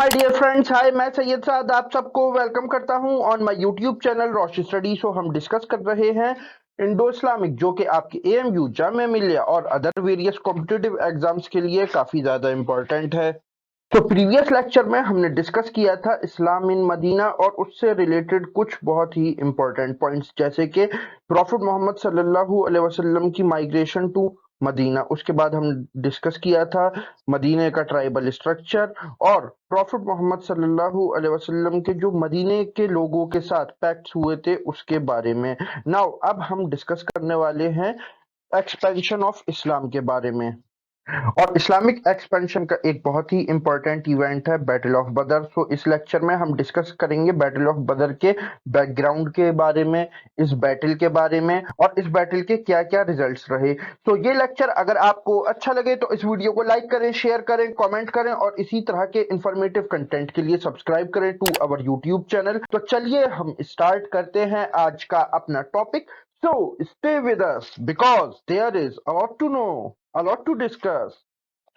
My dear friends, हाय, मैं सैयद साद आप सबको वेलकम करता हूं on my YouTube channel Roshi study. So हम डिस्कस कर रहे हैं इंडो इस्लामिक, जो कि आपके एएमयू, जामिया मिलिया और अदर वेरियस कॉम्पिटिटिव एग्जाम्स के लिए काफी ज्यादा इंपॉर्टेंट है। तो प्रीवियस लेक्चर में हमने डिस्कस किया था इस्लाम इन मदीना और उससे रिलेटेड कुछ बहुत ही इंपॉर्टेंट पॉइंट्स, जैसे कि प्रॉफिट मोहम्मद सल्लल्लाहु अलैहि वसल्लम की माइग्रेशन टू मदीना। उसके बाद हम डिस्कस किया था मदीने का ट्राइबल स्ट्रक्चर और प्रॉफिट मोहम्मद सल्लल्लाहु अलैहि वसल्लम के जो मदीने के लोगों के साथ पैक्ट्स हुए थे उसके बारे में। नाउ अब हम डिस्कस करने वाले हैं एक्सपेंशन ऑफ इस्लाम के बारे में। और इस्लामिक एक्सपेंशन का एक बहुत ही इंपॉर्टेंट इवेंट है बैटल ऑफ बदर। सो इस लेक्चर में हम डिस्कस करेंगे बैटल ऑफ बदर के बैकग्राउंड के बारे में, इस बैटल के बारे में और इस बैटल के क्या क्या रिजल्ट्स रहे। तो ये लेक्चर अगर आपको अच्छा लगे तो इस वीडियो को लाइक करें, शेयर करें, कमेंट करें और इसी तरह के इंफॉर्मेटिव कंटेंट के लिए सब्सक्राइब करें टू अवर यूट्यूब चैनल। तो चलिए हम स्टार्ट करते हैं आज का अपना topic. So stay with us because there is a lot to know, a lot to discuss.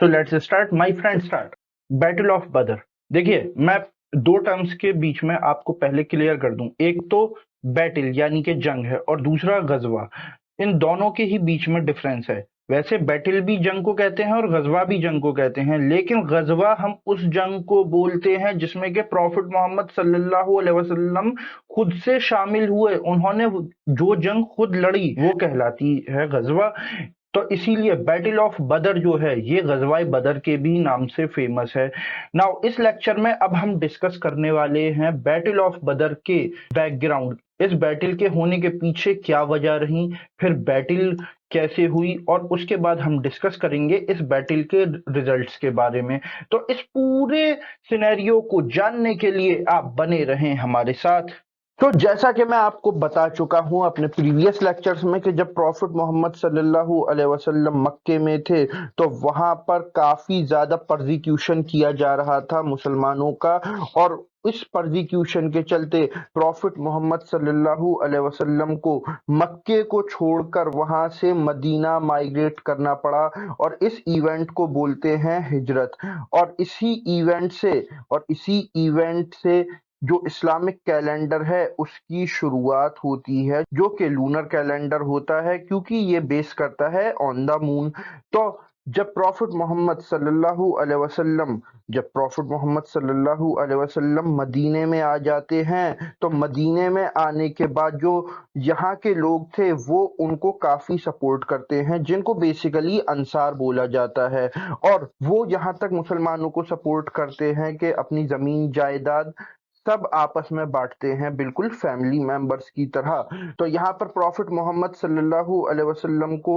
So let's start, my friend, start. Battle of Badr. देखिए, मैं दो टर्म्स के बीच में आपको पहले क्लियर कर दूं। एक तो बैटल यानी कि जंग है और दूसरा गजवा। इन दोनों के ही बीच में डिफरेंस है। वैसे बैटल भी जंग को कहते हैं और गजवा भी जंग को कहते हैं, लेकिन गजवा हम उस जंग को बोलते हैं जिसमें कि प्रॉफिट मोहम्मद सल्लल्लाहु अलैहि वसल्लम खुद से शामिल हुए, उन्होंने जो जंग खुद लड़ी वो कहलाती है गजवा। तो इसीलिए बैटल ऑफ बदर जो है ये गजवाए बदर के भी नाम से फेमस है। नाउ इस लेक्चर में अब हम डिस्कस करने वाले हैं बैटल ऑफ बदर के बैकग्राउंड, इस बैटल के होने के पीछे क्या वजह रही, फिर बैटल कैसे हुई और उसके बाद हम डिस्कस करेंगे इस बैटल के रिजल्ट्स के बारे में। तो इस पूरे सिनेरियो को जानने के लिए आप बने रहें हमारे साथ। तो जैसा कि मैं आपको बता चुका हूं अपने प्रीवियस लेक्चर्स में कि जब प्रॉफिट मोहम्मद सल्लल्लाहु अलैहि वसल्लम मक्के में थे तो वहां पर काफी ज्यादा परसिक्यूशन किया जा रहा था मुसलमानों का, और इस परसिक्यूशन के चलते प्रॉफिट मोहम्मद सल्लल्लाहु अलैहि वसल्लम को मक्के को छोड़कर वहां से मदीना माइग्रेट करना पड़ा और इस इवेंट को बोलते हैं हिजरत। और इसी इवेंट से जो इस्लामिक कैलेंडर है उसकी शुरुआत होती है, जो कि लूनर कैलेंडर होता है, क्योंकि ये बेस करता है ऑन द मून। तो जब प्रॉफिट मोहम्मद सल्लल्लाहु अलैहि वसल्लम मदीने में आ जाते हैं तो मदीने में आने के बाद जो यहाँ के लोग थे वो उनको काफी सपोर्ट करते हैं, जिनको बेसिकली अंसार बोला जाता है। और वो यहाँ तक मुसलमानों को सपोर्ट करते हैं कि अपनी जमीन जायदाद सब आपस में बांटते हैं, बिल्कुल फैमिली मेंबर्स की तरह। तो यहाँ पर प्रॉफिट मोहम्मद सल्लल्लाहु अलैहि वसल्लम को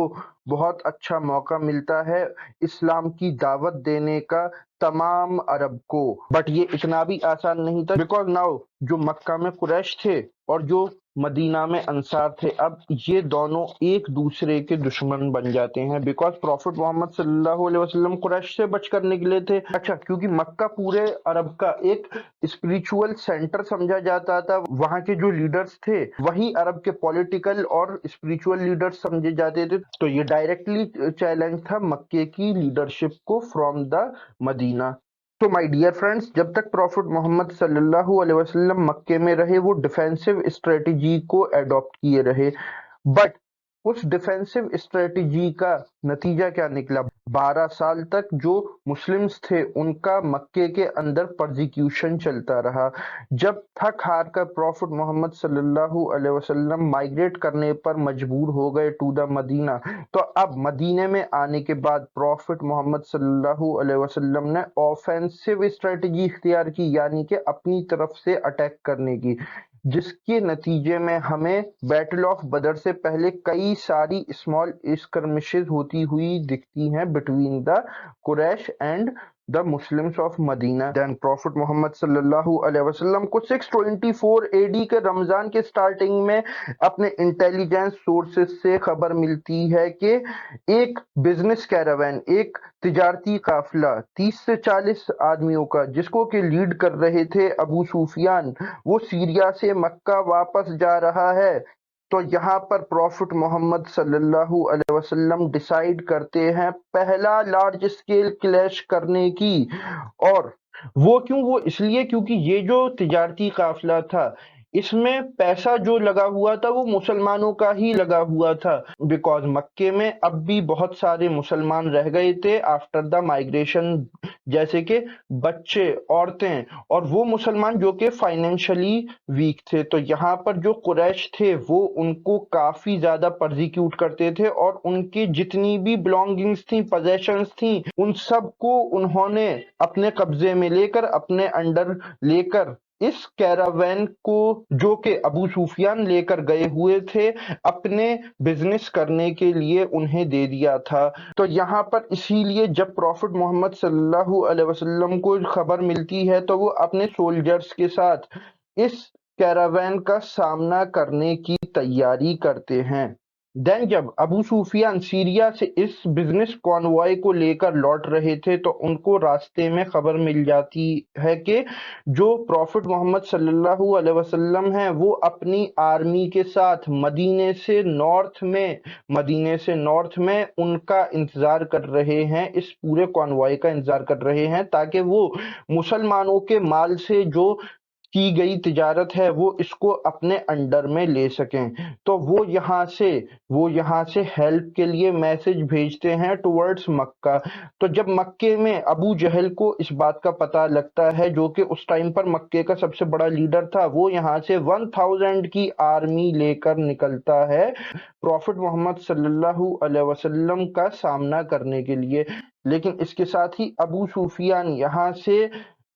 बहुत अच्छा मौका मिलता है इस्लाम की दावत देने का तमाम अरब को। बट ये इतना भी आसान नहीं था, बिकॉज नाउ जो मक्का में कुरैश थे और जो मदीना में अंसार थे, अब ये दोनों एक दूसरे के दुश्मन बन जाते हैं। बिकॉज प्रॉफिट मोहम्मद सल्लल्लाहु अलैहि वसल्लम कुरैश से बचकर निकले थे। अच्छा, क्योंकि मक्का पूरे अरब का एक स्पिरिचुअल सेंटर समझा जाता था, वहां के जो लीडर्स थे वही अरब के पॉलिटिकल और स्पिरिचुअल लीडर्स समझे जाते थे। तो ये डायरेक्टली चैलेंज था मक्के की लीडरशिप को फ्रॉम द मदीना। तो माय डियर फ्रेंड्स, जब तक प्रॉफिट मोहम्मद सल्लल्लाहु अलैहि वसल्लम मक्के में रहे वो डिफेंसिव स्ट्रेटजी को एडॉप्ट किए रहे। बट उस डिफेंसिव स्ट्रेटजी का नतीजा क्या निकला? 12 साल तक जो मुस्लिम्स थे उनका मक्के के अंदर परसिक्यूशन चलता रहा। जब थक हार कर प्रॉफिट मोहम्मद सल्लल्लाहु अलैहि वसल्लम माइग्रेट करने पर मजबूर हो गए टू द मदीना, तो अब मदीने में आने के बाद प्रॉफिट मोहम्मद सल्लल्लाहु अलैहि वसल्लम ने ऑफेंसिव स्ट्रेटजी इख्तियार की, यानी कि अपनी तरफ से अटैक करने की, जिसके नतीजे में हमें बैटल ऑफ बदर से पहले कई सारी स्मॉल स्कर्मिशेस होती हुई दिखती हैं between the Quraysh and the Muslims of Medina. Then prophet Muhammad सल्लल्लाहु अलैहि वसल्लम को 624 एडी के रमजान के स्टार्टिंग में अपने इंटेलिजेंस सोर्सेस से खबर मिलती है कि एक बिजनेस कैरावैन, एक तिजारती काफिला 30 से 40 आदमियों का, जिसको कि लीड कर रहे थे अबू सुफियान, वो सीरिया से मक्का वापस जा रहा है। तो यहाँ पर प्रॉफिट मोहम्मद सल्लल्लाहु अलैहि वसल्लम डिसाइड करते हैं पहला लार्ज स्केल क्लैश करने की, और वो क्यों? वो इसलिए क्योंकि ये जो तिजारती काफिला था, इसमें पैसा जो लगा हुआ था वो मुसलमानों का ही लगा हुआ था, बिकॉज मक्के में अब भी बहुत सारे मुसलमान रह गए थे आफ्टर द माइग्रेशन, जैसे कि बच्चे, औरतें, और वो मुसलमान जो कि फाइनेंशियली वीक थे। तो यहाँ पर जो कुरैश थे वो उनको काफी ज्यादा परसिक्यूट करते थे और उनकी जितनी भी बिलोंगिंग्स थी, पोजेशंस थी, उन सब को उन्होंने अपने कब्जे में लेकर, अपने अंडर लेकर, इस कैरावैन को, जो कि अबू सुफियान लेकर गए हुए थे अपने बिजनेस करने के लिए, उन्हें दे दिया था। तो यहाँ पर इसीलिए जब प्रॉफिट मोहम्मद सल्लल्लाहु अलैहि वसल्लम को खबर मिलती है तो वो अपने सोल्जर्स के साथ इस कैरावैन का सामना करने की तैयारी करते हैं। देन जब अबू सुफियान सीरिया से इस बिजनेस कॉन्वॉय को लेकर लौट रहे थे तो उनको रास्ते में खबर मिल जाती है कि जो प्रॉफिट मोहम्मद सल्लल्लाहु अलैहि वसल्लम हैं वो अपनी आर्मी के साथ मदीने से नॉर्थ में उनका इंतजार कर रहे हैं, इस पूरे कॉन्वॉय का इंतजार कर रहे हैं, ताकि वो मुसलमानों के माल से जो की गई तिजारत है वो इसको अपने अंडर में ले सकें। तो वो यहाँ से हेल्प के लिए मैसेज भेजते हैं टुवर्ड्स मक्का। तो जब मक्के में अबू जहल को इस बात का पता लगता है, जो कि उस टाइम पर मक्के का सबसे बड़ा लीडर था, वो यहाँ से 1000 की आर्मी लेकर निकलता है प्रॉफिट मोहम्मद सल्लल्लाहु अलैहि वसल्लम का सामना करने के लिए। लेकिन इसके साथ ही अबू सुफियान यहाँ से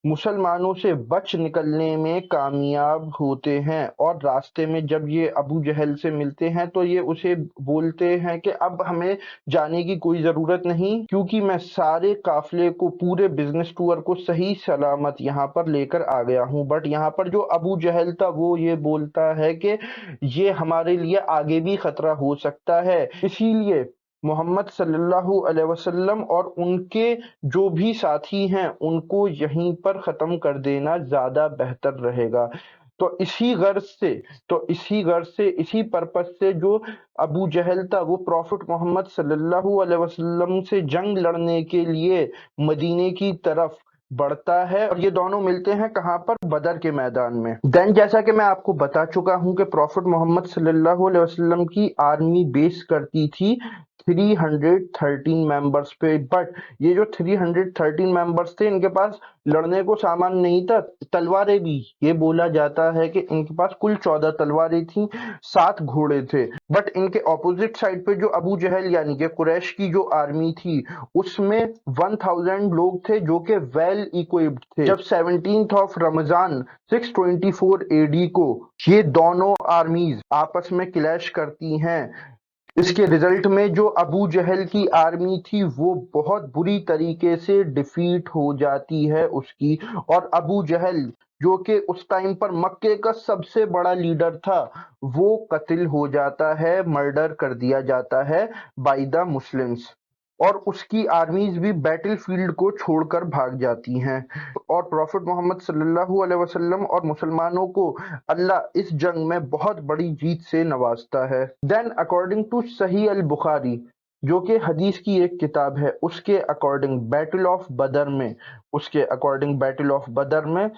मुसलमानों से बच निकलने में कामयाब होते हैं और रास्ते में जब ये अबू जहल से मिलते हैं तो ये उसे बोलते हैं कि अब हमें जाने की कोई ज़रूरत नहीं, क्योंकि मैं सारे काफिले को, पूरे बिजनेस टूर को सही सलामत यहाँ पर लेकर आ गया हूँ। बट यहाँ पर जो अबू जहल था वो ये बोलता है कि ये हमारे लिए आगे भी खतरा हो सकता है, इसीलिए मोहम्मद सल्लल्लाहु अलैहि वसल्लम और उनके जो भी साथी हैं उनको यहीं पर खत्म कर देना ज्यादा बेहतर रहेगा। तो इसी पर्पस से जो अबू जहल था वो प्रॉफिट मोहम्मद सल्लल्लाहु अलैहि वसल्लम से जंग लड़ने के लिए मदीने की तरफ बढ़ता है और ये दोनों मिलते हैं कहाँ पर? बदर के मैदान में। देन जैसा कि मैं आपको बता चुका हूं कि प्रॉफिट मोहम्मद सल्लल्लाहु अलैहि वसल्लम की आर्मी बेस करती थी 313 मेंबर्स पे, बट ये जो 313 मेंबर्स थे इनके पास लड़ने को सामान नहीं था, तलवारें भी। ये बोला जाता है कि इनके पास कुल 14 तलवारें थी, 7 घोड़े थे। बट इनके ऑपोजिट साइड पे जो अबू जहल यानी कि कुरैश की जो आर्मी थी उसमें 1000 लोग थे जो कि वेल इक्विप्ड थे। जब 17th ऑफ रमजान 624 एडी को ये दोनों आर्मीज आपस में क्लैश करती हैं, इसके रिजल्ट में जो अबू जहल की आर्मी थी वो बहुत बुरी तरीके से डिफीट हो जाती है उसकी, और अबू जहल जो कि उस टाइम पर मक्के का सबसे बड़ा लीडर था वो कत्ल हो जाता है, मर्डर कर दिया जाता है बाय द मुस्लिम्स, और उसकी आर्मीज भी बैटल फील्ड को छोड़कर भाग जाती हैं और प्रॉफिट मोहम्मद सल्लल्लाहु अलैहि वसल्लम और मुसलमानों को अल्लाह इस जंग में बहुत बड़ी जीत से नवाजता है। देन अकॉर्डिंग टू सही अल बुखारी, जो कि हदीस की एक किताब है, उसके अकॉर्डिंग बैटल ऑफ बदर में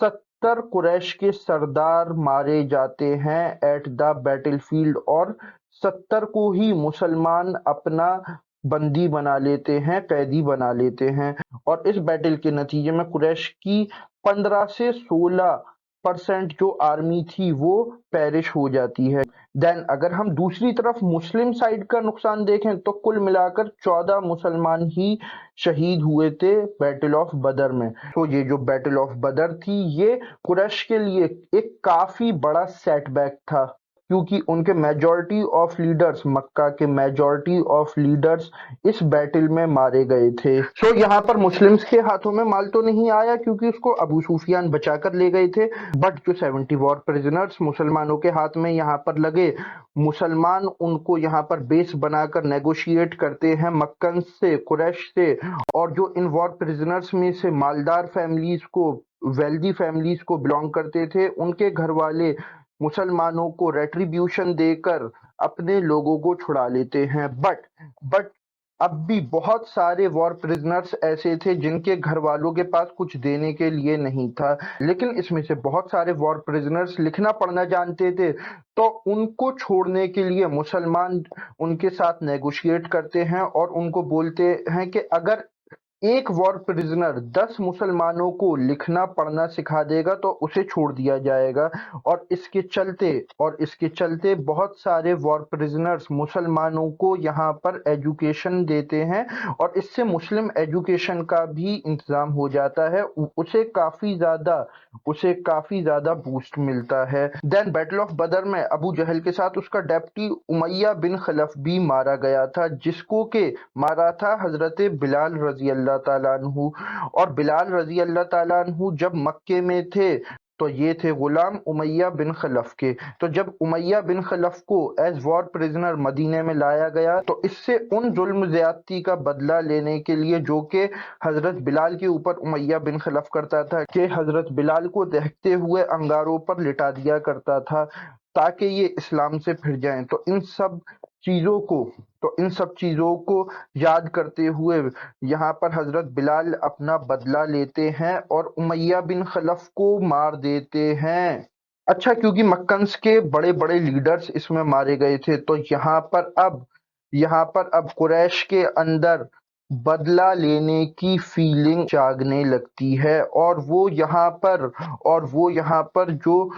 70 कुरैश के सरदार मारे जाते हैं एट द बैटल फील्ड, और 70 को ही मुसलमान अपना बंदी बना लेते हैं, कैदी बना लेते हैं। और इस बैटल के नतीजे में कुरैश की 15 से 16% जो आर्मी थी वो पेरिश हो जाती है। देन अगर हम दूसरी तरफ मुस्लिम साइड का नुकसान देखें तो कुल मिलाकर 14 मुसलमान ही शहीद हुए थे बैटल ऑफ बदर में। तो ये जो बैटल ऑफ बदर थी ये कुरैश के लिए एक काफी बड़ा सेटबैक था, क्योंकि उनके मक्का के मेजॉरिटी ऑफ लीडर्स इस बैटल में मारे गए थे। सो यहाँ पर मुस्लिम्स के हाथों में माल तो नहीं आया क्योंकि उसको अबू सुफियान बचा कर ले गए थे, बट जो 70 वॉर प्रिजनर्स मुसलमानों के हाथ में यहाँ पर लगे, मुसलमान उनको यहाँ पर बेस बनाकर नेगोशिएट करते हैं मक्कन से, कुरैश से, और जो इन वॉर प्रिजनर्स में से मालदार फैमिलीज को, वेल्दी फैमिलीज को बिलोंग करते थे, उनके घर वाले मुसलमानों को रेट्रीब्यूशन देकर अपने लोगों को छुड़ा लेते हैं। बट अब भी बहुत सारे वॉर प्रिजनर्स ऐसे थे जिनके घर वालों के पास कुछ देने के लिए नहीं था, लेकिन इसमें से बहुत सारे वॉर प्रिजनर्स लिखना पढ़ना जानते थे, तो उनको छोड़ने के लिए मुसलमान उनके साथ नेगोशिएट करते हैं और उनको बोलते हैं कि अगर एक वॉर प्रिजनर 10 मुसलमानों को लिखना पढ़ना सिखा देगा तो उसे छोड़ दिया जाएगा। और इसके चलते बहुत सारे वॉर प्रिजनर्स मुसलमानों को यहाँ पर एजुकेशन देते हैं और इससे मुस्लिम एजुकेशन का भी इंतजाम हो जाता है। उसे काफी ज्यादा बूस्ट मिलता है। देन बैटल ऑफ बदर में अबू जहल के साथ उसका डेप्टी उमैया बिन खलफ भी मारा गया था, जिसको के मारा था हजरत बिलाल रजी अल्लाह ताला अन्हु। और बिलाल रजी अल्लाह ताला अन्हु जब मक्के में थे तो ये थे गुलाम उमैया बिन खलफ के। तो जब उमैया बिन खलफ को एज वॉर प्रिजनर मदीने में लाया गया तो इससे उन जुल्म ज्यादती का बदला लेने के लिए जो कि हजरत बिलाल के ऊपर उमैया बिन खलफ करता था, कि हजरत बिलाल को दहकते हुए अंगारों पर लिटा दिया करता था ताकि ये इस्लाम से फिर जाएं। इन सब चीजों को याद करते हुए यहाँ पर हजरत बिलाल अपना बदला लेते हैं और उमैया बिन खलफ को मार देते हैं। अच्छा, क्योंकि मक्कन्स के बड़े बड़े लीडर्स इसमें मारे गए थे, तो यहाँ पर अब कुरैश के अंदर बदला लेने की फीलिंग जागने लगती है और वो यहाँ पर जो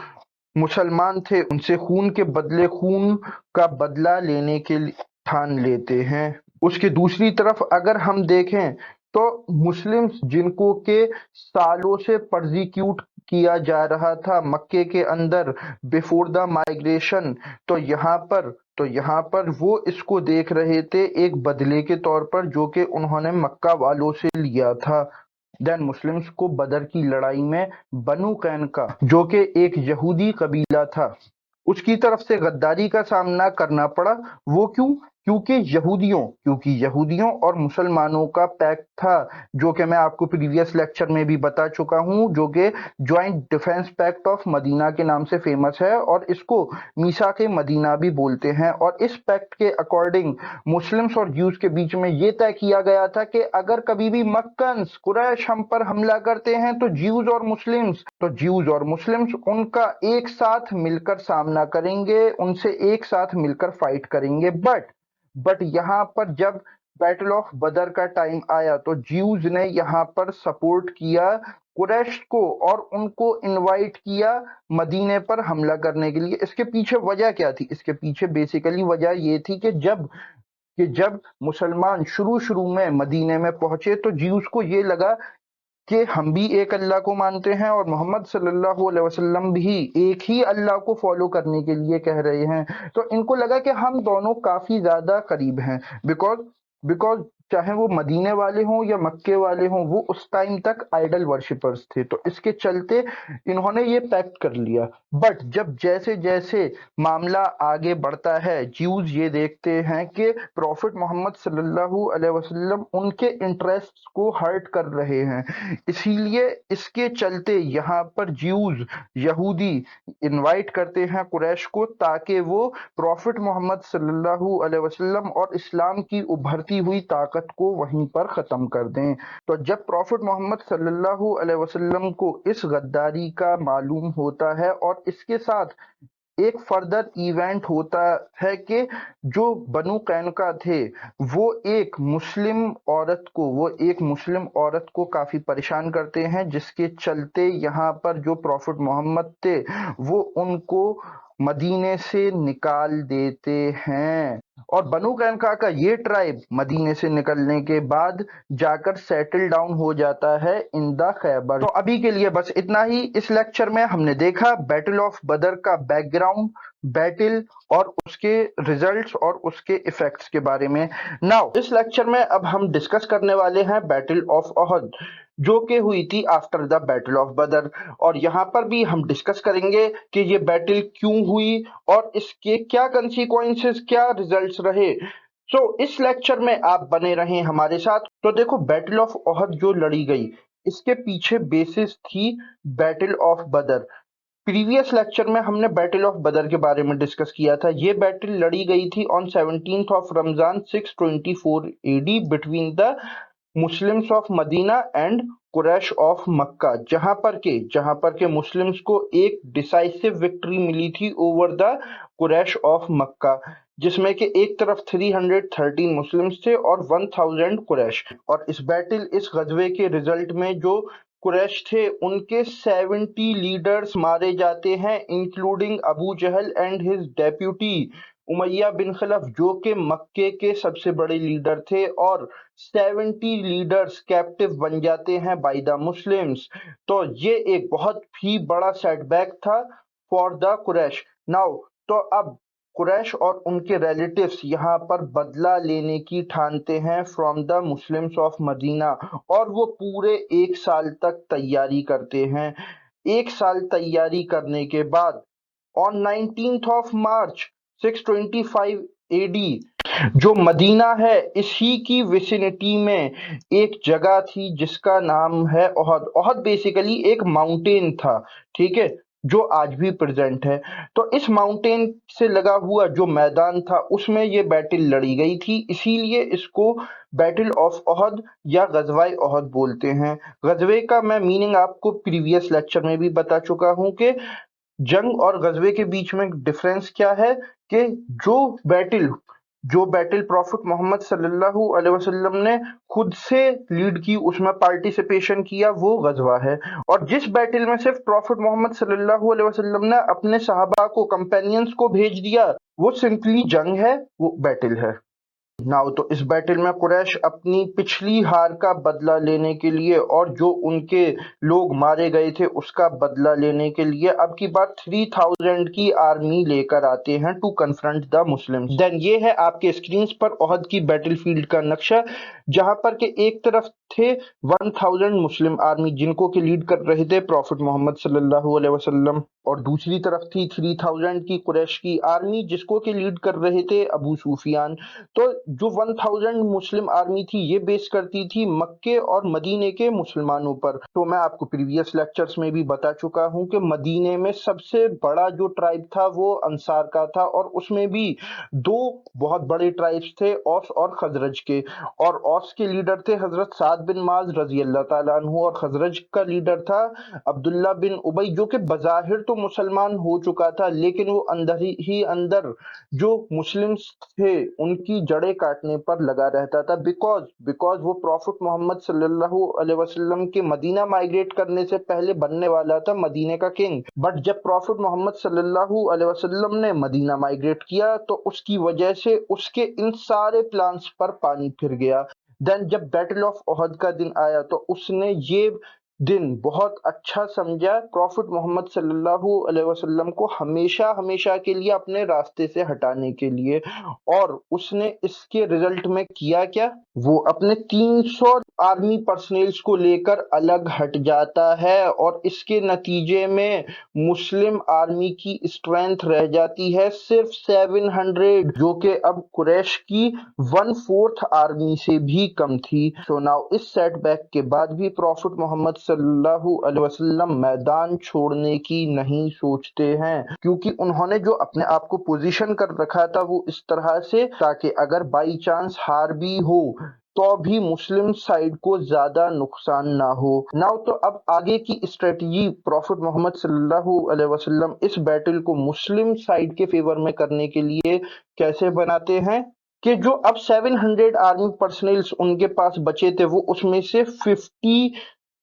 मुसलमान थे उनसे खून के बदले खून का बदला लेने के लिए ठान लेते हैं। उसके दूसरी तरफ अगर हम देखें तो मुस्लिम्स जिनको के सालों से परसिक्यूट किया जा रहा था मक्के के अंदर बिफोर द माइग्रेशन, तो यहाँ पर वो इसको देख रहे थे एक बदले के तौर पर जो कि उन्होंने मक्का वालों से लिया था। देन मुस्लिम्स को बदर की लड़ाई में बनु कैनका जो कि एक यहूदी कबीला था उसकी तरफ से गद्दारी का सामना करना पड़ा। वो क्यों? क्योंकि यहूदियों और मुसलमानों का पैक्ट था, जो कि मैं आपको प्रीवियस लेक्चर में भी बता चुका हूं, जो कि joint defence pact of Medina के नाम से फेमस है और इसको मीसाक मदीना भी बोलते हैं। और इस पैक्ट के अकॉर्डिंग मुस्लिम्स और ज्यूज के बीच में ये तय किया गया था कि अगर कभी भी मक्कन्स कुरैश हम पर हमला करते हैं तो ज्यूज और मुस्लिम्स उनका एक साथ मिलकर सामना करेंगे, उनसे एक साथ मिलकर फाइट करेंगे। बट यहाँ पर जब बैटल ऑफ बदर का टाइम आया तो ज्यूज ने यहाँ पर सपोर्ट किया कुरैश को और उनको इनवाइट किया मदीने पर हमला करने के लिए। इसके पीछे वजह क्या थी? इसके पीछे बेसिकली वजह ये थी कि जब मुसलमान शुरू में मदीने में पहुंचे तो ज्यूज को ये लगा कि हम भी एक अल्लाह को मानते हैं और मोहम्मद सल्लल्लाहु अलैहि वसल्लम भी एक ही अल्लाह को फॉलो करने के लिए कह रहे हैं। तो इनको लगा कि हम दोनों काफी ज्यादा करीब हैं, बिकॉज चाहे वो मदीने वाले हों या मक्के वाले हों, वो उस टाइम तक आइडल वर्शिपर्स थे। तो इसके चलते इन्होंने ये पैक्ट कर लिया। बट जब जैसे जैसे मामला आगे बढ़ता है, ज्यूज ये देखते हैं कि प्रॉफिट मोहम्मद सल्लल्लाहु अलैहि वसल्लम उनके इंटरेस्ट्स को हर्ट कर रहे हैं, इसीलिए इसके चलते यहाँ पर ज्यूज यहूदी इनवाइट करते हैं कुरैश को ताकि वो प्रॉफिट मोहम्मद सल्लल्लाहु अलैहि वसल्लम और इस्लाम की उभरती हुई ताकत को वहीं पर खत्म कर दें। तो जब प्रॉफिट मोहम्मद सल्लल्लाहु अलैहि वसल्लम को इस गद्दारी का मालूम होता है और इसके साथ एक फर्दर इवेंट होता है कि जो बनु कैनुका थे वो एक मुस्लिम औरत को काफी परेशान करते हैं, जिसके चलते यहाँ पर जो प्रॉफिट मोहम्मद थे वो उनको मदीने से निकाल देते हैं। और बनु कैनुका का ये ट्राइब मदीने से निकलने के बाद जाकर सेटल डाउन हो जाता है इन द खैबर। तो अभी के लिए बस इतना ही। इस लेक्चर में हमने देखा बैटल ऑफ बदर का बैकग्राउंड, बैटल और उसके रिजल्ट्स और उसके इफेक्ट्स के बारे में। नाउ इस लेक्चर में अब हम डिस्कस करने वाले हैं बैटल ऑफ ओहद, जो कि हुई थी आफ्टर द बैटल ऑफ बदर। और यहाँ पर भी हम डिस्कस करेंगे कि ये बैटल क्यों हुई और इसके क्या कंसीक्वेंसेस, क्या रिजल्ट्स रहे। इस लेक्चर में आप बने रहें हमारे साथ। तो देखो, बैटल ऑफ ओहद जो लड़ी गई, इसके पीछे बेसिस थी बैटल ऑफ बदर। प्रीवियस लेक्चर में हमने बैटल ऑफ बदर के बारे में डिस्कस किया था। ये बैटल लड़ी गई थी on 17th of Ramzan 624 AD between the Muslims of Medina and Quraysh of Mecca, जहां पर के मुस्लिम्स को एक डिसाइसिव विक्ट्री मिली थी ओवर द कुरैश ऑफ मक्का, जिसमें कि एक तरफ 313 मुस्लिम्स थे और 1000 कुरैश। और इस गजवे के रिजल्ट में जो कुरैश थे उनके 70 लीडर्स मारे जाते हैं, including Abu Jahl and his deputy Umayya bin Khalaf, जो कि मक्के के सबसे बड़े लीडर थे, और 70 लीडर्स कैप्टिव बन जाते हैं बाय द मुस्लिम्स। तो ये एक बहुत ही बड़ा सेटबैक था फॉर द कुरैश। नाउ तो अब कुरैश और उनके रिलेटिव्स यहाँ पर बदला लेने की ठानते हैं from the Muslims of Medina, और वो पूरे एक साल तक तैयारी करते हैं। एक साल तैयारी करने के बाद on 19th of March 625 AD, जो मदीना है इसी की विसिनिटी में एक जगह थी जिसका नाम है ओहद। ओहद बेसिकली एक माउंटेन था, ठीक है, जो आज भी प्रेजेंट है। तो इस माउंटेन से लगा हुआ जो मैदान था उसमें ये बैटल लड़ी गई थी, इसीलिए इसको बैटल ऑफ ओहद या गजवाए ओहद बोलते हैं। गजवे का मैं मीनिंग आपको प्रीवियस लेक्चर में भी बता चुका हूं कि जंग और गजवे के बीच में डिफरेंस क्या है, कि जो बैटल प्रॉफिट मोहम्मद सल्लल्लाहु अलैहि वसल्लम ने खुद से लीड की, उसमें पार्टिसिपेशन किया, वो गजवा है। और जिस बैटल में सिर्फ प्रॉफिट मोहम्मद सल्लल्लाहु अलैहि वसल्लम ने अपने सहाबा को, कंपेनियंस को भेज दिया, वो सिंपली जंग है, वो बैटल है। नाउ तो इस बैटल में कुरैश अपनी पिछली हार का बदला लेने के लिए और जो उनके लोग मारे गए थे उसका बदला लेने के लिए अब की बार 3000 की आर्मी लेकर आते हैं to confront the Muslims. Then ये है आपके स्क्रीन पर ओहद की बैटलफील्ड का नक्शा, जहां पर के एक तरफ थे 1000 मुस्लिम आर्मी जिनको के लीड कर रहे थे प्रॉफिट मोहम्मद सल्लल्लाहु अलैहि वसल्लम, और दूसरी तरफ थी 3000 की कुरैश की आर्मी जिसको के लीड कर रहे थे अबू सुफियान। तो जो 1000 मुस्लिम आर्मी थी ये बेस करती थी मक्के और मदीने के मुसलमानों पर। तो मैं आपको प्रीवियस लेक्चर्स में भी बता चुका हूं कि मदीने में सबसे बड़ा जो ट्राइब था वो अंसार का था, और उसमें भी दो बहुत बड़े ट्राइब्स थे, औस और खजरज के। और औस के लीडर थे हजरत साद बिन माज रजी अल्लाह ताला अन्हु, और खजरज का लीडर था अब्दुल्ला बिन उबई, जो कि बजाहिर तो मुसलमान हो चुका था लेकिन वो अंदर ही अंदर जो मुस्लिम्स थे उनकी जड़ें काटने पर लगा रहता था, बिकॉज वो प्रॉफिट मोहम्मद सल्लल्लाहु अलैहि वसल्लम के मदीना माइग्रेट करने से पहले बनने वाला था मदीने का किंग। बट जब प्रॉफिट मोहम्मद सल्लल्लाहु अलैहि वसल्लम ने मदीना माइग्रेट किया तो उसकी वजह से उसके इन सारे प्लान्स पर पानी फिर गया। देन जब बैटल ऑफ ओहद का दिन आया तो उसने ये दिन बहुत अच्छा समझा प्रॉफिट मोहम्मद सल्लल्लाहु अलैहि वसल्लम को हमेशा हमेशा के लिए अपने रास्ते से हटाने के लिए, और उसने इसके रिजल्ट में किया क्या, वो अपने 300 आर्मी पर्सनेल्स को लेकर अलग हट जाता है, और इसके नतीजे में मुस्लिम आर्मी की स्ट्रेंथ रह जाती है सिर्फ 700, जो कि अब कुरैश की 1/4 आर्मी से भी कम थी। सो नाउ इस सेटबैक के बाद भी प्रॉफिट मोहम्मद सल्लल्लाहु अलैहि वसल्लम मैदान छोड़ने की नहीं सोचते हैं, क्योंकि उन्होंने जो अपने आप को पोजीशन कर रखा था वो इस तरह से, ताकि अगर बाई चांस हार भी हो तो भी मुस्लिम साइड को ज्यादा नुकसान ना हो। नाउ तो अब आगे की स्ट्रेटजी प्रॉफिट मोहम्मद सल्लल्लाहु अलैहि वसल्लम इस बैटल को मुस्लिम साइड के फेवर में करने के लिए कैसे बनाते हैं, कि जो अब 700 आर्मी पर्सनल्स उनके पास बचे थे वो उसमें से 50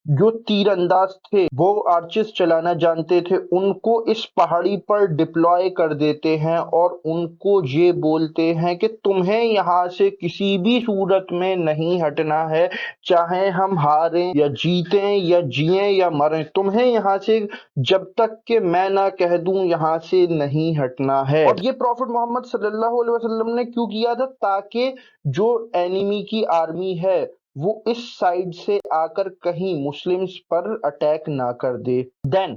जो तीरंदाज थे, वो आर्चेस चलाना जानते थे, उनको इस पहाड़ी पर डिप्लॉय कर देते हैं और उनको ये बोलते हैं कि तुम्हें यहाँ से किसी भी सूरत में नहीं हटना है, चाहे हम हारें या जीतें या जिएं या मरें, तुम्हें यहाँ से जब तक कि मैं ना कह दूं यहाँ से नहीं हटना है। और ये प्रॉफिट मोहम्मद सल्लल्लाहु अलैहि वसल्लम ने क्यों किया था, ताकि जो एनिमी की आर्मी है वो इस साइड से आकर कहीं मुस्लिम्स पर अटैक ना कर दे। देन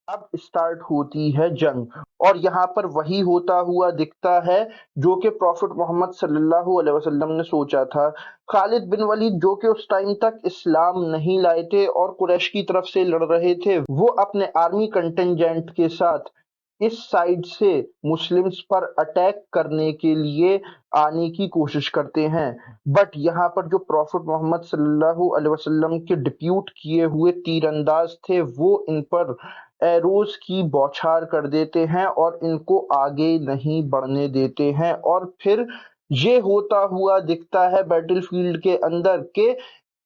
अब स्टार्ट होती है जंग, और यहाँ पर वही होता हुआ दिखता है जो कि प्रॉफिट मोहम्मद सल्लल्लाहु अलैहि वसल्लम ने सोचा था। खालिद बिन वलीद जो कि उस टाइम तक इस्लाम नहीं लाए थे और कुरैश की तरफ से लड़ रहे थे, वो अपने आर्मी कंटिंजेंट के साथ इस साइड से मुस्लिम्स पर अटैक करने के लिए आने की कोशिश करते हैं। बट यहाँ पर जो प्रॉफिट मोहम्मद सल्लल्लाहु अलैहि वसल्लम के डिप्यूट किए हुए तीरंदाज थे, वो इन पर एरोज की बौछार कर देते हैं और इनको आगे नहीं बढ़ने देते हैं। और फिर ये होता हुआ दिखता है बैटलफील्ड के अंदर कि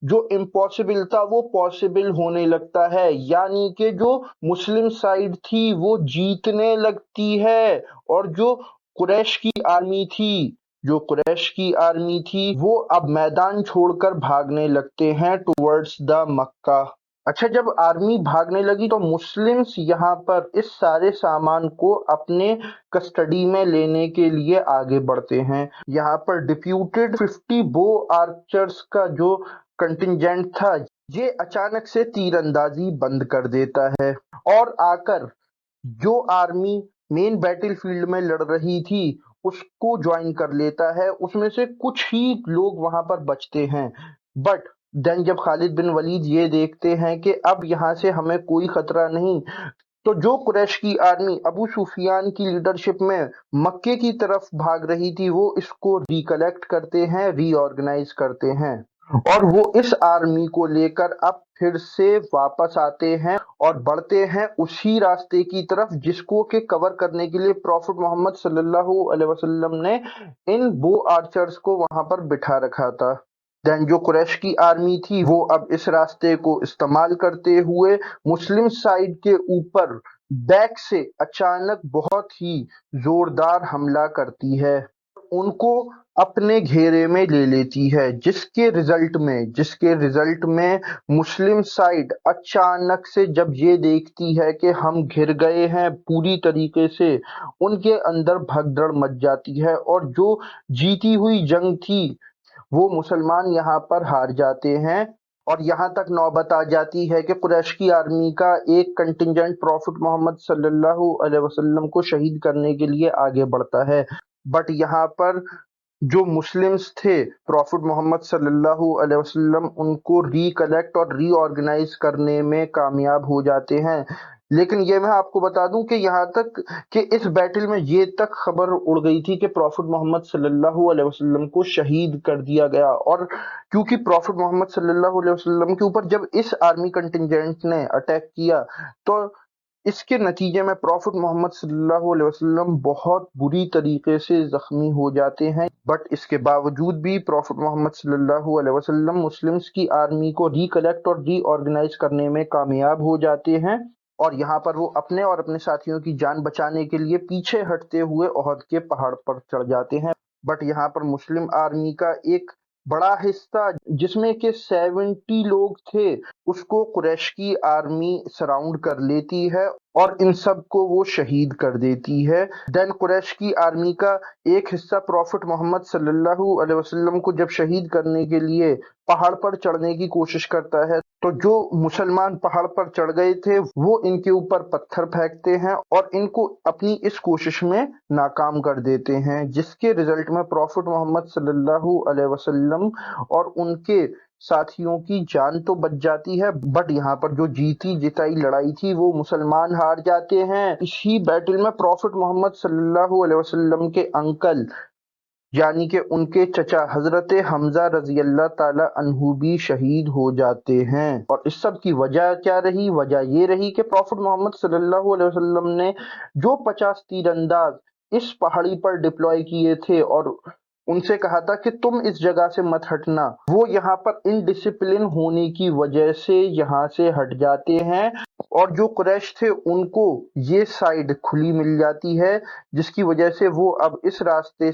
जो इम्पॉसिबल था वो पॉसिबल होने लगता है, यानी कि जो मुस्लिम साइड थी वो जीतने लगती है, और जो कुरैश की आर्मी थी वो अब मैदान छोड़कर भागने लगते हैं टुवर्ड्स द मक्का। अच्छा, जब आर्मी भागने लगी तो मुस्लिम्स यहाँ पर इस सारे सामान को अपने कस्टडी में लेने के लिए आगे बढ़ते हैं। यहाँ पर डिप्यूटेड 50 बो आर्चर्स का जो कंटिंजेंट था, ये अचानक से तीरंदाजी बंद कर देता है और आकर जो आर्मी मेन बैटलफील्ड में लड़ रही थी उसको ज्वाइन कर लेता है। उसमें से कुछ ही लोग वहां पर बचते हैं। बट देन जब खालिद बिन वलीद ये देखते हैं कि अब यहाँ से हमें कोई खतरा नहीं, तो जो कुरैश की आर्मी अबू सुफियान की लीडरशिप में मक्के की तरफ भाग रही थी, वो इसको रिकलेक्ट करते हैं, रीऑर्गेनाइज करते हैं, और वो इस आर्मी को लेकर अब फिर से वापस आते हैं और बढ़ते हैं उसी रास्ते की तरफ जिसको के कवर करने के लिए प्रॉफिट मोहम्मद सल्लल्लाहु अलैहि वसल्लम ने इन बो आर्चर्स को वहां पर बिठा रखा था। देन जो कुरैश की आर्मी थी वो अब इस रास्ते को इस्तेमाल करते हुए मुस्लिम साइड के ऊपर बैक से अचानक बहुत ही जोरदार हमला करती है, उनको अपने घेरे में ले लेती है, जिसके रिजल्ट में मुस्लिम साइड अचानक से जब ये देखती है कि हम घिर गए हैं पूरी तरीके से, उनके अंदर भगदड़ मच जाती है, और जो जीती हुई जंग थी वो मुसलमान यहाँ पर हार जाते हैं। और यहाँ तक नौबत आ जाती है कि कुरैश की आर्मी का एक कंटिंजेंट प्रॉफिट मोहम्मद सल्लल्लाहु अलैहि वसल्लम को शहीद करने के लिए आगे बढ़ता है। बट यहाँ पर जो मुस्लिम्स थे, प्रॉफिट मोहम्मद सल्लल्लाहु अलैहि वसल्लम उनको रिकलेक्ट और रीऑर्गेनाइज करने में कामयाब हो जाते हैं। लेकिन ये मैं आपको बता दूं कि यहाँ तक कि इस बैटल में ये तक खबर उड़ गई थी कि प्रॉफिट मोहम्मद सल्लल्लाहु अलैहि वसल्लम को शहीद कर दिया गया, और क्योंकि प्रॉफिट मोहम्मद सल्लल्लाहु अलैहि वसल्लम के ऊपर जब इस आर्मी कंटिंजेंट ने अटैक किया, तो इसके नतीजे में प्रॉफिट मोहम्मद सल्लल्लाहु अलैहि वसल्लम बहुत बुरी तरीके से जख्मी हो जाते हैं। बट इसके बावजूद भी प्रॉफिट मोहम्मद सल्लल्लाहु अलैहि वसल्लम मुस्लिम्स की आर्मी को रिकलेक्ट और रीऑर्गेनाइज करने में कामयाब हो जाते हैं, और यहाँ पर वो अपने और अपने साथियों की जान बचाने के लिए पीछे हटते हुए ओहद के पहाड़ पर चढ़ जाते हैं। बट यहाँ पर मुस्लिम आर्मी का एक बड़ा हिस्सा जिसमें के 70 लोग थे, उसको कुरैश की आर्मी सराउंड कर लेती है और इन सब को वो शहीद कर देती है। देन कुरैश की आर्मी का एक हिस्सा प्रॉफिट मोहम्मद सल्लल्लाहु अलैहि वसल्लम को जब शहीद करने के लिए पहाड़ पर चढ़ने की कोशिश करता है, तो जो मुसलमान पहाड़ पर चढ़ गए थे वो इनके ऊपर पत्थर फेंकते हैं और इनको अपनी इस कोशिश में नाकाम कर देते हैं, जिसके रिजल्ट में प्रॉफिट मोहम्मद सल्लल्लाहु अलैहि वसल्लम और उनके साथियों की जान तो बच जाती है, बट यहाँ पर जो जीती जिताई लड़ाई थी वो मुसलमान हार जाते हैं। इसी बैटल में प्रॉफिट मोहम्मद सल्लल्लाहु अलैहि वसल्लम के अंकल यानी कि उनके चचा हजरत हमजा रजी अल्लाह ताला अन्हु भी शहीद हो जाते हैं। और इस सब की वजह क्या रही? वजह ये रही कि प्रॉफिट मोहम्मद सल्लल्लाहु अलैहि वसल्लम ने जो 50 तीरंदाज इस पहाड़ी पर डिप्लॉय किए थे और उनसे कहा था कि तुम इस जगह से मत हटना, वो यहाँ पर इनडिसिप्लिन होने की वजह से यहाँ से हट जाते हैं, और जो कुरैश थे उनको ये साइड खुली मिल जाती है, जिसकी वजह से वो इस रास्ते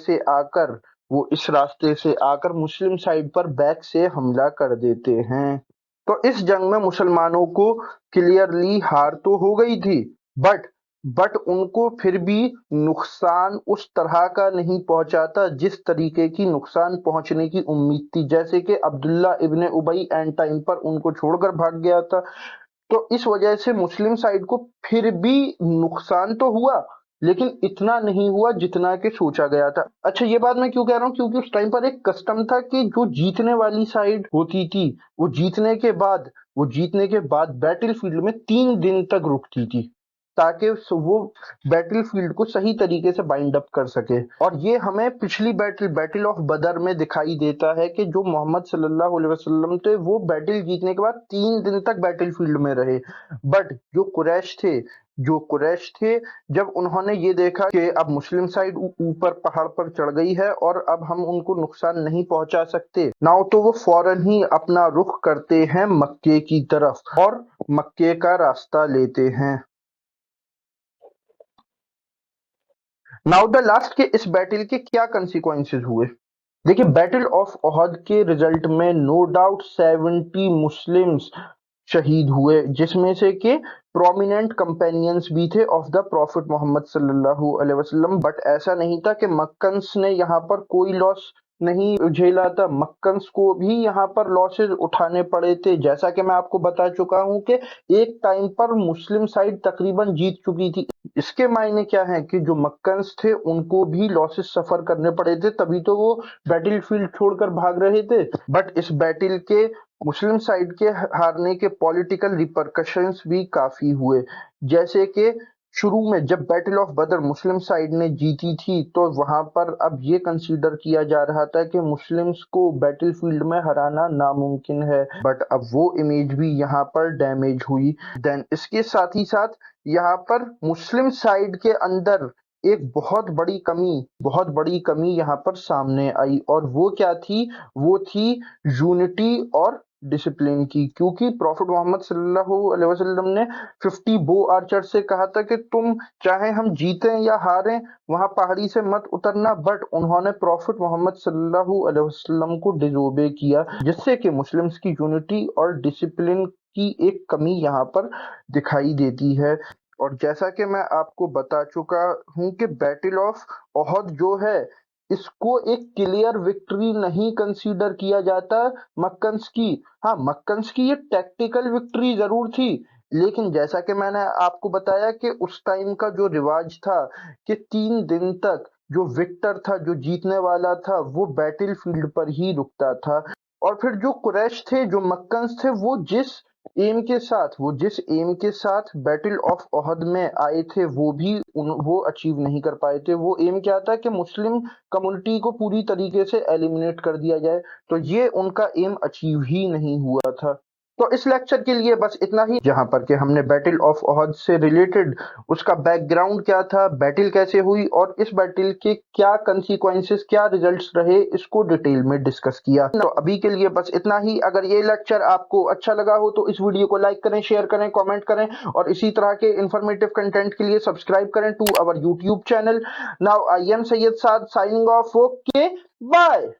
से आकर मुस्लिम साइड पर बैक से हमला कर देते हैं। तो इस जंग में मुसलमानों को क्लियरली हार तो हो गई थी, बट उनको फिर भी नुकसान उस तरह का नहीं पहुंचा था जिस तरीके की नुकसान पहुंचने की उम्मीद थी। जैसे कि अब्दुल्ला इब्ने उबई एंड टाइम पर उनको छोड़कर भाग गया था, तो इस वजह से मुस्लिम साइड को फिर भी नुकसान तो हुआ, लेकिन इतना नहीं हुआ जितना कि सोचा गया था। अच्छा, ये बात मैं क्यों कह रहा हूँ, क्योंकि उस टाइम पर एक कस्टम था कि जो जीतने वाली साइड होती थी वो जीतने के बाद बैटलफील्ड में 3 दिन तक रुकती थी, ताकि वो बैटलफील्ड को सही तरीके से बाइंड अप कर सके। और ये हमें पिछली बैटल ऑफ बदर में दिखाई देता है कि जो मोहम्मद सल्लल्लाहु अलैहि वसल्लम थे वो बैटल जीतने के बाद 3 दिन तक बैटलफील्ड में रहे। बट जो कुरैश थे, जब उन्होंने ये देखा कि अब मुस्लिम साइड ऊपर पहाड़ पर चढ़ गई है और अब हम उनको नुकसान नहीं पहुंचा सकते नाउ, तो वो फौरन ही अपना रुख करते हैं मक्के की तरफ और मक्के का रास्ता लेते हैं। नाउ द लास्ट के इस बैटल के क्या कंसिक्वेंसेस हुए। देखिए, बैटल ऑफ ओहद के रिजल्ट में नो डाउट 70 मुस्लिम्स शहीद हुए, जिसमें से के प्रोमिनेंट कंपेनियंस भी थे ऑफ द प्रॉफिट मोहम्मद सल्लल्लाहु अलैहि वसल्लम। बट ऐसा नहीं था कि मक्कन्स ने यहाँ पर कोई लॉस नहीं झेला था, मक्कन्स को भी यहाँ पर लॉसेस उठाने पड़े थे। जैसा कि मैं आपको बता चुका हूँ कि एक टाइम पर मुस्लिम साइड तकरीबन जीत चुकी थी। इसके मायने क्या है कि जो मक्कन्स थे उनको भी लॉसेस सफर करने पड़े थे, तभी तो वो बैटलफील्ड छोड़कर भाग रहे थे। बट इस बैटल के मुस्लिम साइड के हारने के पॉलिटिकल रिपरकशंस भी काफी हुए। जैसे कि शुरू में जब बैटल ऑफ बदर मुस्लिम साइड ने जीती थी तो वहां पर अब ये कंसीडर किया जा रहा था कि मुस्लिम्स को बैटलफील्ड में हराना नामुमकिन है, बट अब वो इमेज भी यहाँ पर डैमेज हुई। देन इसके साथ ही साथ यहाँ पर मुस्लिम साइड के अंदर एक बहुत बड़ी कमी यहाँ पर सामने आई, और वो क्या थी, वो थी यूनिटी और डिसिप्लिन की। क्योंकि प्रॉफिट मोहम्मद सल्लल्लाहु अलैहि वसल्लम ने 50 बो आर्चर से कहा था कि तुम चाहे हम जीतें या हारें वहां पहाड़ी से मत उतरना, बट उन्होंने प्रॉफिट मोहम्मद सल्लल्लाहु अलैहि वसल्लम को डिसोबे किया, जिससे कि मुस्लिम्स की यूनिटी और डिसिप्लिन की एक कमी यहाँ पर दिखाई देती है। और जैसा कि मैं आपको बता चुका हूं कि बैटल ऑफ ओहद जो है, इसको एक क्लियर विक्ट्री नहीं कंसीडर किया जाता मक्कन्स की। हाँ, मक्कन्स की ये टैक्टिकल विक्ट्री जरूर थी, लेकिन जैसा कि मैंने आपको बताया कि उस टाइम का जो रिवाज था कि 3 दिन तक जो विक्टर था, जो जीतने वाला था, वो बैटलफील्ड पर ही रुकता था। और फिर जो कुरैश थे, जो मक्कन्स थे, वो जिस एम के साथ बैटल ऑफ ओहद में आए थे वो अचीव नहीं कर पाए थे। वो एम क्या था कि मुस्लिम कम्युनिटी को पूरी तरीके से एलिमिनेट कर दिया जाए, तो ये उनका एम अचीव ही नहीं हुआ था। तो इस लेक्चर के लिए बस इतना ही, जहां पर कि हमने बैटल ऑफ ओहद से रिलेटेड उसका बैकग्राउंड क्या था, बैटल कैसे हुई और इस बैटल के क्या कंसीक्वेंसेस, क्या रिजल्ट्स रहे, इसको डिटेल में डिस्कस किया। तो अभी के लिए बस इतना ही। अगर ये लेक्चर आपको अच्छा लगा हो तो इस वीडियो को लाइक करें, शेयर करें, कमेंट करें, और इसी तरह के इंफॉर्मेटिव कंटेंट के लिए सब्सक्राइब करें to our YouTube channel. Now I am Syed Saad signing off. Okay, bye.